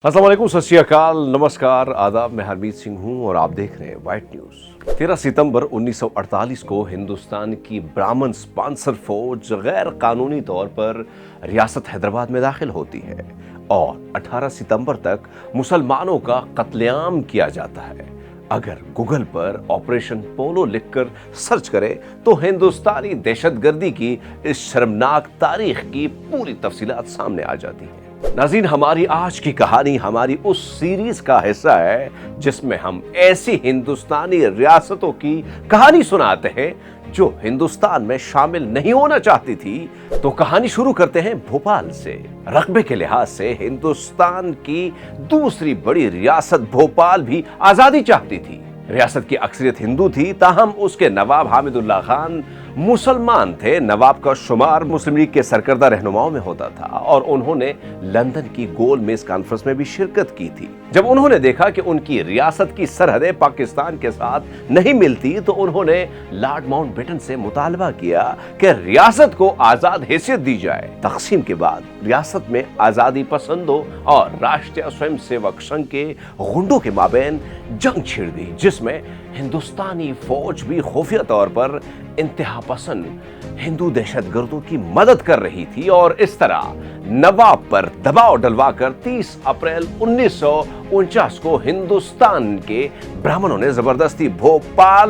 अस्सलाम वालेकुम, सत श्री अकाल, नमस्कार, आदाब। मैं हरमीत सिंह हूँ और आप देख रहे हैं वाइट न्यूज़। 13 सितंबर 1948 को हिंदुस्तान की ब्राह्मण स्पॉन्सर फौज गैर कानूनी तौर पर रियासत हैदराबाद में दाखिल होती है और 18 सितंबर तक मुसलमानों का कत्लेआम किया जाता है। अगर गूगल पर ऑपरेशन पोलो लिखकर सर्च करें तो हिंदुस्तानी दहशतगर्दी की इस शर्मनाक तारीख की पूरी तफसीलात सामने आ जाती है। नाज़रीन, हमारी आज की कहानी हमारी उस सीरीज का हिस्सा है जिसमें हम ऐसी हिंदुस्तानी रियासतों की कहानी सुनाते हैं जो हिंदुस्तान में शामिल नहीं होना चाहती थी। तो कहानी शुरू करते हैं भोपाल से। रकबे के लिहाज से हिंदुस्तान की दूसरी बड़ी रियासत भोपाल भी आजादी चाहती थी। रियासत की अक्सरियत हिंदू थी, ताहम उसके नवाब हामिदुल्लाह खान मुसलमान थे। नवाब का शुमार मुस्लिम लीग के सरकर्दा रहनुमाओं में होता था और उन्होंने लंदन की गोल मेज कॉन्फ्रेंस में भी शिरकत की थी। जब उन्होंने देखा कि उनकी रियासत की सरहदें पाकिस्तान के साथ नहीं मिलती तो उन्होंने लॉर्ड माउंटबेटन से मुतालबा किया कि रियासत को आजाद हैसियत दी जाए। तकसीम के बाद रियासत में आजादी पसंदों और राष्ट्रीय स्वयंसेवक संघ के गुंडों के माबैन जंग छिड़ गई, जिसमें हिंदुस्तानी फौज भी खुफिया तौर पर इंतहा पसंद हिंदू दहशतगर्दों की मदद कर रही थी और इस तरह नवाब पर दबाव डलवाकर 30 अप्रैल 1949 को हिंदुस्तान के ब्राह्मणों ने जबरदस्ती भोपाल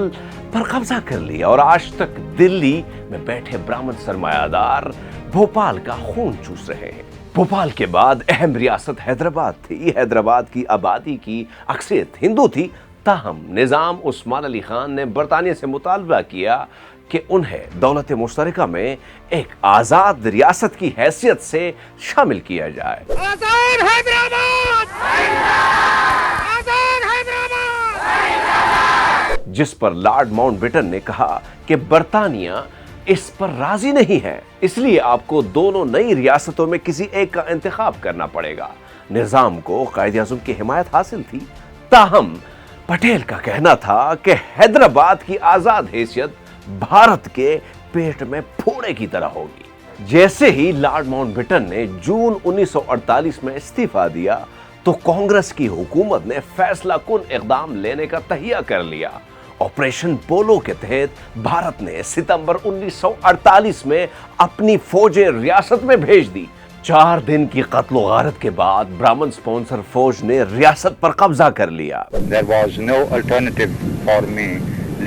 पर कब्जा कर लिया और आज तक दिल्ली में बैठे ब्राह्मण सरमायादार भोपाल का खून चूस रहे हैं। भोपाल के बाद अहम रियासत हैदराबाद थी। हैदराबाद की आबादी की अक्सरियत हिंदू थी, ताहम निजाम उस्मान अली खान ने बरतानिया से मुतालबा किया कि उन्हें दौलत मुश्तरका में एक आजाद रियासत की हैसियत से शामिल किया जाए। आजाद हैदराबाद! आजाद हैदराबाद! जिस पर लॉर्ड माउंटबेटन ने कहा कि बरतानिया इस पर राजी नहीं है, इसलिए आपको दोनों नई रियासतों में किसी एक का इंतखाब करना पड़ेगा। निजाम को कायद-ए-आज़म की हिमायत हासिल थी, ताहम पटेल का कहना था कि हैदराबाद की आजाद हैसियत भारत के पेट में फोड़े की तरह होगी। जैसे ही लॉर्ड माउंटबेटन ने जून 1948 में इस्तीफा दिया तो कांग्रेस की हुकूमत ने फैसला कुन इक़दाम लेने का तहिया कर लिया। ऑपरेशन पोलो के तहत भारत ने सितंबर 1948 में अपनी फौजें रियासत में भेज दी। 4 दिन की कत्लो गारत के बाद ब्राह्मण स्पॉन्सर फौज ने रियासत पर कब्जा कर लिया। There was no alternative for me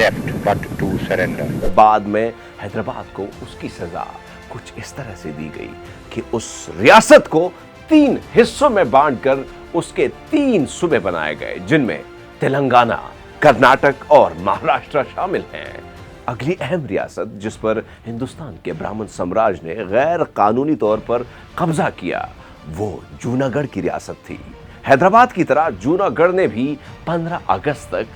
left but to surrender. बाद में हैदराबाद को उसकी सजा कुछ इस तरह से दी गई कि उस रियासत को 3 हिस्सों में बांटकर उसके 3 सूबे बनाए गए, जिनमें तेलंगाना, कर्नाटक और महाराष्ट्र शामिल हैं। अगली अहम रियासत जिस पर हिंदुस्तान के ब्राह्मण साम्राज्य ने गैर कानूनी तौर पर कब्जा किया वो जूनागढ़ की रियासत थी। हैदराबाद की तरह जूनागढ़ ने भी 15 अगस्त तक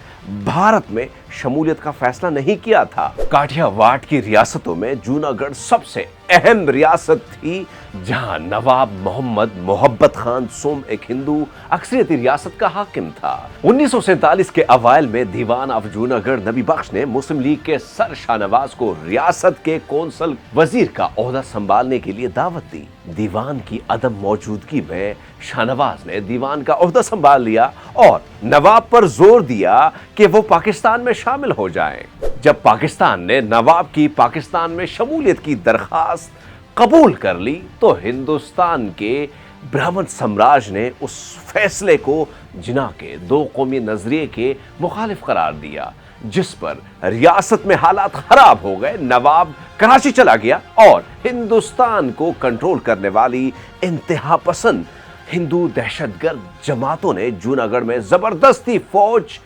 भारत में शमूलियत का फैसला नहीं किया था। काठियावाड़ की रियासतों में जूनागढ़ सबसे अहम रियासत थी, जहां नवाब मोहम्मद मोहब्बत खान सोम एक हिंदू अक्सरियती रियासत का हाकिम था। 1947 के अवाइल में दीवान ऑफ जूनागढ़ नबी बख्श ने मुस्लिम लीग के सर शाहनवाज को रियासत के कौंसल वजीर का ओहदा संभालने के लिए दावत दी। दीवान की अदम मौजूदगी में शाहनवाज ने दीवान का ओहदा संभाल लिया और नवाब पर जोर दिया कि वो पाकिस्तान में शामिल हो जाएं। जब पाकिस्तान ने नवाब की पाकिस्तान में शमूलियत की दरखास्त कबूल कर ली तो हिंदुस्तान के ब्राह्मण साम्राज्य ने उस फैसले को जिना के 2 कौमी नजरिए के मुखालिफ करार दिया, जिस पर रियासत में हालात खराब हो गए। नवाब कराची चला गया और हिंदुस्तान को कंट्रोल करने वाली इंतहा पसंद हिंदू दहशतगर्द जमातों ने जूनागढ़ में जबरदस्ती फौज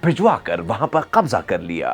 भिजवाकर वहां पर कब्जा कर लिया।